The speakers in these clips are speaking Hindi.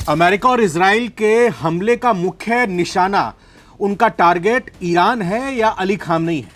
अमेरिका और इजराइल के हमले का मुख्य निशाना, उनका टारगेट ईरान है या अली खामनेई है?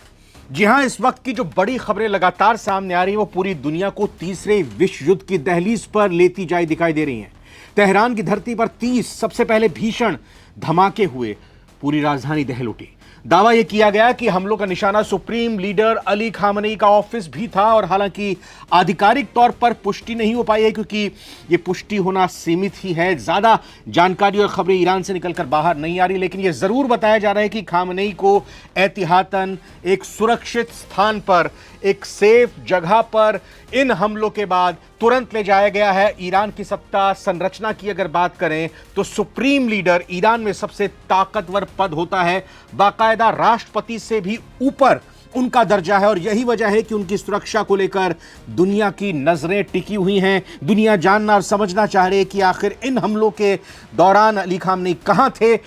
जी हां, इस वक्त की जो बड़ी खबरें लगातार सामने आ रही हैं वो पूरी दुनिया को तीसरे विश्व युद्ध की दहलीज पर लेती जाई दिखाई दे रही हैं। तेहरान की धरती पर 30 सबसे पहले भीषण धमाके हुए, पूरी राजधानी दहल उठी। दावा यह किया गया कि हमलों का निशाना सुप्रीम लीडर अली खामनेई का ऑफिस भी था, और हालांकि आधिकारिक तौर पर पुष्टि नहीं हो पाई है क्योंकि यह पुष्टि होना सीमित ही है। ज्यादा जानकारी और खबरें ईरान से निकलकर बाहर नहीं आ रही, लेकिन यह जरूर बताया जा रहा है कि खामनेई को एहतियातन एक सुरक्षित स्थान पर, एक सेफ जगह पर इन हमलों के बाद तुरंत ले जाया गया है। ईरान की सत्ता संरचना की अगर बात करें तो सुप्रीम लीडर ईरान में सबसे ताकतवर पद होता है, बाकायदा राष्ट्रपति से भी ऊपर उनका दर्जा है, और यही वजह है कि उनकी सुरक्षा को लेकर दुनिया की नजरें टिकी हुई हैं। दुनिया जानना और समझना चाह रही है कि आखिर इन हमलों के दौरान अली खामनेई कहां थे,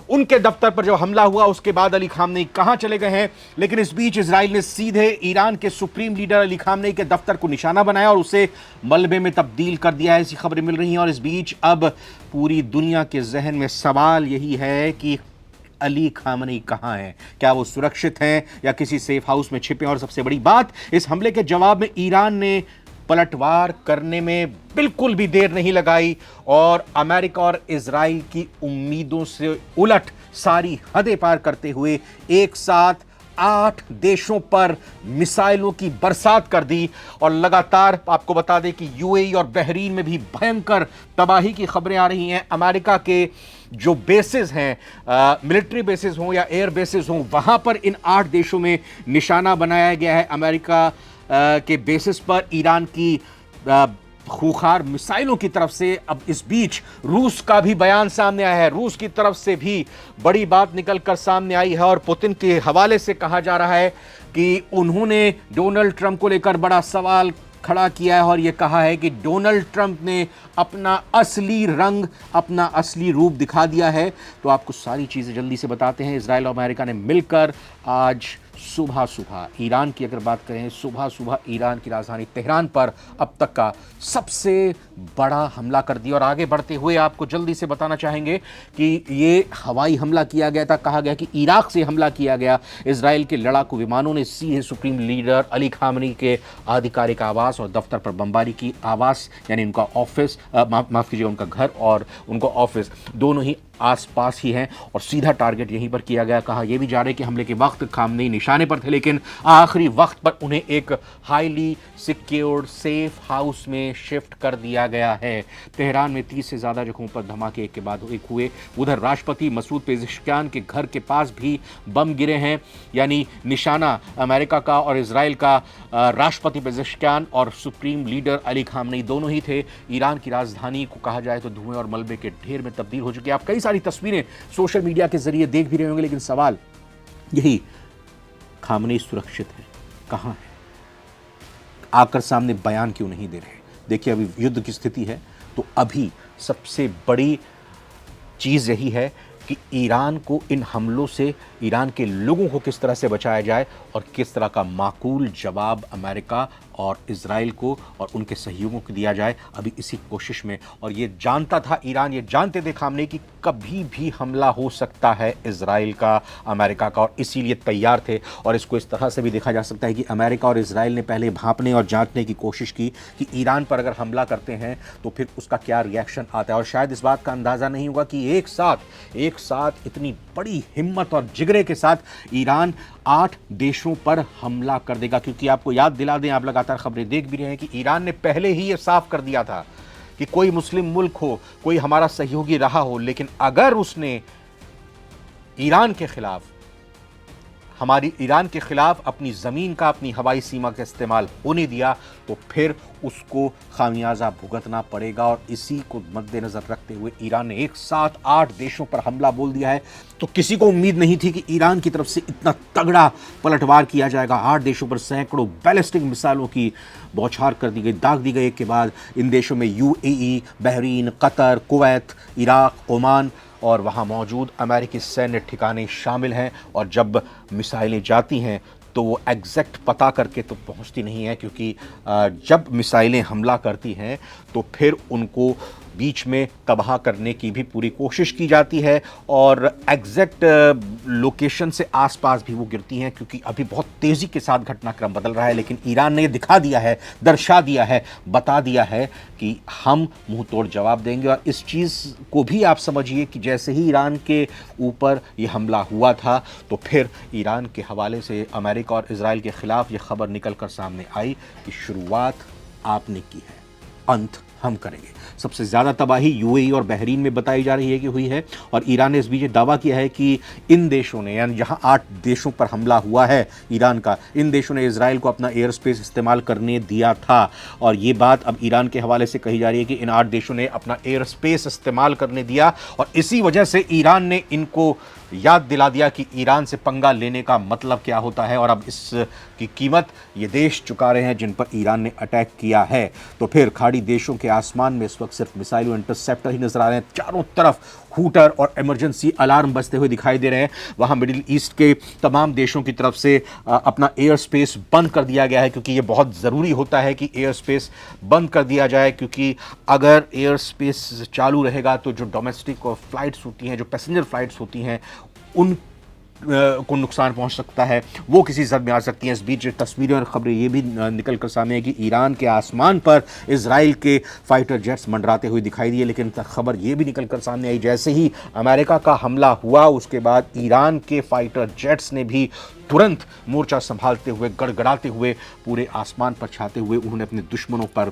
उनके दफ्तर पर जो हमला हुआ उसके बाद अली खामनेई कहां चले गए हैं। लेकिन इस बीच इजराइल ने सीधे ईरान के सुप्रीम लीडर अली खामनेई के दफ्तर को निशाना बनाया और उसे मलबे में तब्दील कर दिया है, ऐसी खबरें मिल रही हैं। और इस बीच अब पूरी दुनिया के जहन में सवाल यही है कि अली खामनेई कहां हैं, क्या वो सुरक्षित हैं या किसी सेफ हाउस में छिपे। और सबसे बड़ी बात, इस हमले के जवाब में ईरान ने पलटवार करने में बिल्कुल भी देर नहीं लगाई और अमेरिका और इजराइल की उम्मीदों से उलट सारी हदें पार करते हुए एक साथ 8 देशों पर मिसाइलों की बरसात कर दी। और लगातार आपको बता दें कि यूएई और बहरीन में भी भयंकर तबाही की खबरें आ रही हैं। अमेरिका के जो बेसिस हैं, मिलिट्री बेसिस हों या एयर बेसिस हों, वहां पर इन 8 देशों में निशाना बनाया गया है। अमेरिका के बेसिस पर ईरान की खूंखार मिसाइलों की तरफ से। अब इस बीच रूस का भी बयान सामने आया है, रूस की तरफ से भी बड़ी बात निकलकर सामने आई है और पुतिन के हवाले से कहा जा रहा है कि उन्होंने डोनाल्ड ट्रंप को लेकर बड़ा सवाल खड़ा किया है और यह कहा है कि डोनाल्ड ट्रंप ने अपना असली रंग, अपना असली रूप दिखा दिया है। तो आपको सारी चीजें जल्दी से बताते हैं। इजराइल और अमेरिका ने मिलकर आज सुबह सुबह, ईरान की अगर बात करें, सुबह सुबह ईरान की राजधानी तेहरान पर अब तक का सबसे बड़ा हमला कर दिया। और आगे बढ़ते हुए आपको जल्दी से बताना चाहेंगे कि ये हवाई हमला किया गया था, कहा गया कि इराक से हमला किया गया। इजराइल के लड़ाकू विमानों ने सीधे सुप्रीम लीडर अली खामनेई के आधिकारिक आवास और दफ्तर पर बमबारी की। आवास यानी उनका ऑफिस, माफ कीजिए, उनका घर और उनका ऑफिस दोनों ही आसपास ही हैं और सीधा टारगेट यहीं पर किया गया। कहा यह भी जा रहा है कि हमले के वक्त खामनेई निशाने पर थे, लेकिन आखिरी वक्त पर उन्हें एक हाईली सिक्योर्ड सेफ हाउस में शिफ्ट कर दिया गया है। तेहरान में 30 से ज्यादा जगहों पर धमाके एक के बाद एक हुए। उधर राष्ट्रपति मसूद पेज़ेश्कियान के घर के पास भी बम गिरे हैं, यानी निशाना अमेरिका का और इजराइल का राष्ट्रपति पेज़ेश्कियान और सुप्रीम लीडर अली खामनेई दोनों ही थे। ईरान की राजधानी को कहा जाए तो धुएं और मलबे के ढेर में तब्दील हो चुकी है। आप कई सारी तस्वीरें सोशल मीडिया के जरिए देख भी रहे होंगे, लेकिन सवाल यही, खामनेई सुरक्षित है, कहां है? आकर सामने बयान क्यों नहीं दे रहे? देखिए, अभी युद्ध की स्थिति है, तो अभी सबसे बड़ी चीज यही है कि ईरान को इन हमलों से, ईरान के लोगों को किस तरह से बचाया जाए और किस तरह का माकूल जवाब अमेरिका और इजराइल को और उनके सहयोगियों को दिया जाए, अभी इसी कोशिश में। और ये जानता था ईरान, ये जानते थे खामनेई कि कभी भी हमला हो सकता है इजराइल का, अमेरिका का, और इसीलिए तैयार थे। और इसको इस तरह से भी देखा जा सकता है कि अमेरिका और इजराइल ने पहले भांपने और जांचने की कोशिश की कि ईरान पर अगर हमला करते हैं तो फिर उसका क्या रिएक्शन आता है। और शायद इस बात का अंदाजा नहीं होगा कि एक साथ इतनी बड़ी हिम्मत और जिगरे के साथ ईरान 8 देशों पर हमला कर देगा। क्योंकि आपको याद दिला दें, आप लगातार खबरें देख भी रहे हैं कि ईरान ने पहले ही यह साफ कर दिया था कि कोई मुस्लिम मुल्क हो, कोई हमारा सहयोगी रहा हो, लेकिन अगर उसने ईरान के खिलाफ अपनी जमीन का, अपनी हवाई सीमा का इस्तेमाल होने दिया तो फिर उसको खामियाजा भुगतना पड़ेगा। और इसी को मद्देनजर रखते हुए ईरान ने एक साथ 8 देशों पर हमला बोल दिया है। तो किसी को उम्मीद नहीं थी कि ईरान की तरफ से इतना तगड़ा पलटवार किया जाएगा। 8 देशों पर सैकड़ों बैलिस्टिक मिसाइलों की बौछार कर दी गई, दाग दी गई। एक के बाद इन देशों में UAE, Bahrain, Qatar, Kuwait, Iraq, Oman और वहाँ मौजूद अमेरिकी सैन्य ठिकाने शामिल हैं। और जब मिसाइलें जाती हैं तो वो एग्जैक्ट पता करके तो पहुंचती नहीं है, क्योंकि जब मिसाइलें हमला करती हैं तो फिर उनको बीच में तबाह करने की भी पूरी कोशिश की जाती है और एग्जैक्ट लोकेशन से आसपास भी वो गिरती हैं, क्योंकि अभी बहुत तेज़ी के साथ घटनाक्रम बदल रहा है। लेकिन ईरान ने दिखा दिया है, दर्शा दिया है, बता दिया है कि हम मुंह तोड़ जवाब देंगे। और इस चीज़ को भी आप समझिए कि जैसे ही ईरान के ऊपर ये हमला हुआ था तो फिर ईरान के हवाले से अमेरिका और इजराइल के खिलाफ ये खबर निकल कर सामने आई कि शुरुआत आपने की है, अंत हम करेंगे। सबसे ज़्यादा तबाही यूएई और बहरीन में बताई जा रही है कि हुई है, और ईरान ने इस बीच दावा किया है कि इन देशों ने, यानी जहां 8 देशों पर हमला हुआ है ईरान का, इन देशों ने इजराइल को अपना एयर स्पेस इस्तेमाल करने दिया था। और ये बात अब ईरान के हवाले से कही जा रही है कि इन 8 देशों ने अपना एयर स्पेस इस्तेमाल करने दिया, और इसी वजह से ईरान ने इनको याद दिला दिया कि ईरान से पंगा लेने का मतलब क्या होता है। और अब इसकी कीमत ये देश चुका रहे हैं जिन पर ईरान ने अटैक किया है। तो फिर खाड़ी देशों के आसमान में इस वक्त सिर्फ मिसाइल और इंटरसेप्टर ही नजर आ रहे हैं। चारों तरफ हूटर और इमरजेंसी अलार्म बजते हुए दिखाई दे रहे हैं। वहां मिडिल ईस्ट के तमाम देशों की तरफ से अपना एयर स्पेस बंद कर दिया गया है, क्योंकि ये बहुत ज़रूरी होता है कि एयर स्पेस बंद कर दिया जाए, क्योंकि अगर एयर स्पेस चालू रहेगा तो जो डोमेस्टिक और फ्लाइट्स होती हैं, जो पैसेंजर फ्लाइट्स होती हैं, उन को नुकसान पहुंच सकता है, वो किसी जद में आ सकती हैं। इस बीच तस्वीरें और खबरें ये भी निकल कर सामने है कि ईरान के आसमान पर इजराइल के फाइटर जेट्स मंडराते हुए दिखाई दिए। लेकिन खबर ये भी निकल कर सामने आई, जैसे ही अमेरिका का हमला हुआ उसके बाद ईरान के फाइटर जेट्स ने भी तुरंत मोर्चा संभालते हुए, गड़गड़ाते हुए, पूरे आसमान पर छाते हुए उन्होंने अपने दुश्मनों पर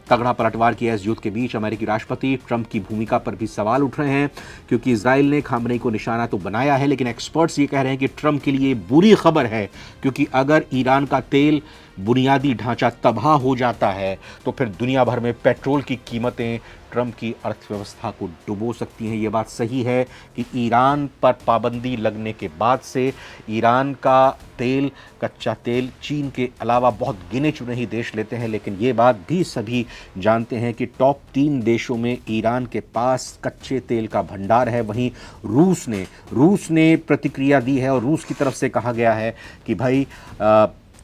तगड़ा पलटवार किया। इस युद्ध के बीच अमेरिकी राष्ट्रपति ट्रंप की भूमिका पर भी सवाल उठ रहे हैं, क्योंकि इजराइल ने खामनेई को निशाना तो बनाया है, लेकिन एक्सपर्ट्स ये कह रहे हैं कि ट्रंप के लिए बुरी खबर है, क्योंकि अगर ईरान का तेल बुनियादी ढांचा तबाह हो जाता है तो फिर दुनिया भर में पेट्रोल की कीमतें ट्रंप की अर्थव्यवस्था को डुबो सकती हैं। ये बात सही है कि ईरान पर पाबंदी लगने के बाद से ईरान का तेल, कच्चा तेल चीन के अलावा बहुत गिने चुने ही देश लेते हैं, लेकिन ये बात भी सभी जानते हैं कि टॉप 3 देशों में ईरान के पास कच्चे तेल का भंडार है। वहीं रूस ने प्रतिक्रिया दी है, और रूस की तरफ से कहा गया है कि भाई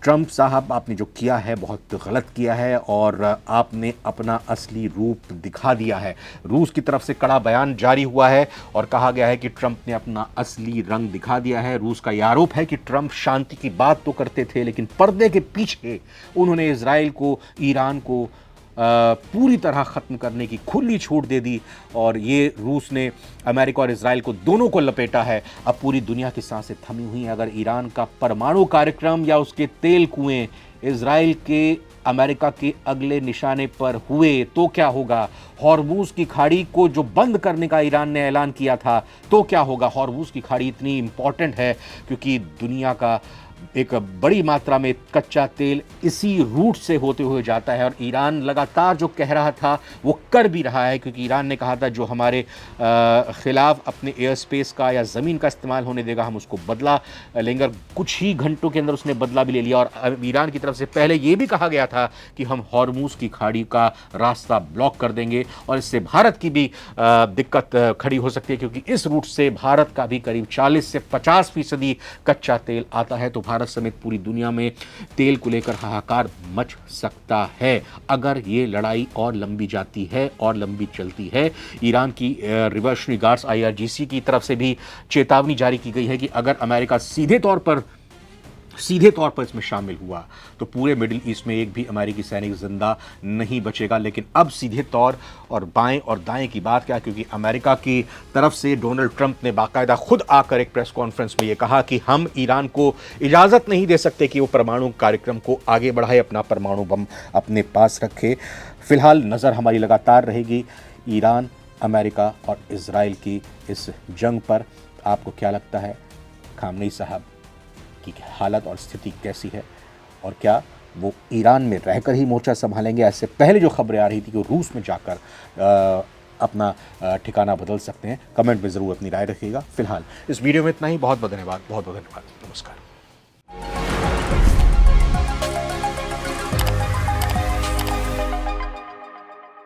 ट्रंप साहब, आपने जो किया है बहुत गलत किया है और आपने अपना असली रूप दिखा दिया है। रूस की तरफ से कड़ा बयान जारी हुआ है और कहा गया है कि ट्रंप ने अपना असली रंग दिखा दिया है। रूस का यह आरोप है कि ट्रंप शांति की बात तो करते थे, लेकिन पर्दे के पीछे उन्होंने इजराइल को, ईरान को पूरी तरह ख़त्म करने की खुली छूट दे दी, और ये रूस ने अमेरिका और इजराइल को दोनों को लपेटा है। अब पूरी दुनिया की सांसें थमी हुई हैं। अगर ईरान का परमाणु कार्यक्रम या उसके तेल कुएं इजराइल के, अमेरिका के अगले निशाने पर हुए तो क्या होगा? हॉर्मूज की खाड़ी को जो बंद करने का ईरान ने ऐलान किया था तो क्या होगा? हॉर्मूज की खाड़ी इतनी इंपॉर्टेंट है क्योंकि दुनिया का एक बड़ी मात्रा में कच्चा तेल इसी रूट से होते हुए जाता है, और ईरान लगातार जो कह रहा था वो कर भी रहा है, क्योंकि ईरान ने कहा था जो हमारे खिलाफ अपने एयर स्पेस का या ज़मीन का इस्तेमाल होने देगा हम उसको बदला लेंगे, और कुछ ही घंटों के अंदर उसने बदला भी ले लिया। और ईरान की तरफ से पहले ये भी कहा गया था कि हम हॉर्मूज की खाड़ी का रास्ता ब्लॉक कर देंगे, और इससे भारत की भी दिक्कत खड़ी हो सकती है, क्योंकि इस रूट से भारत का भी करीब 40 से 50% कच्चा तेल आता है। तो भारत समेत पूरी दुनिया में तेल को लेकर हाहाकार मच सकता है अगर ये लड़ाई और लंबी जाती है और लंबी चलती है। ईरान की रिवॉल्यूशनरी गार्ड्स IRGC की तरफ से भी चेतावनी जारी की गई है कि अगर अमेरिका सीधे तौर पर इसमें शामिल हुआ तो पूरे मिडिल ईस्ट में एक भी अमेरिकी सैनिक जिंदा नहीं बचेगा। लेकिन अब सीधे तौर और बाएं और दाएं की बात क्या, क्योंकि अमेरिका की तरफ से डोनाल्ड ट्रंप ने बाकायदा खुद आकर एक प्रेस कॉन्फ्रेंस में यह कहा कि हम ईरान को इजाज़त नहीं दे सकते कि वो परमाणु कार्यक्रम को आगे बढ़ाए, अपना परमाणु बम अपने पास रखे। फिलहाल नज़र हमारी लगातार रहेगी ईरान, अमेरिका और इजराइल की इस जंग पर। आपको क्या लगता है खामनेई साहब की हालत और स्थिति कैसी है, और क्या वो ईरान में रहकर ही मोर्चा संभालेंगे? ऐसे पहले जो खबरें आ रही थी कि वो रूस में जाकर अपना ठिकाना बदल सकते हैं। कमेंट में ज़रूर अपनी राय रखिएगा। फिलहाल इस वीडियो में इतना ही। बहुत बहुत धन्यवाद, बहुत बहुत धन्यवाद। नमस्कार।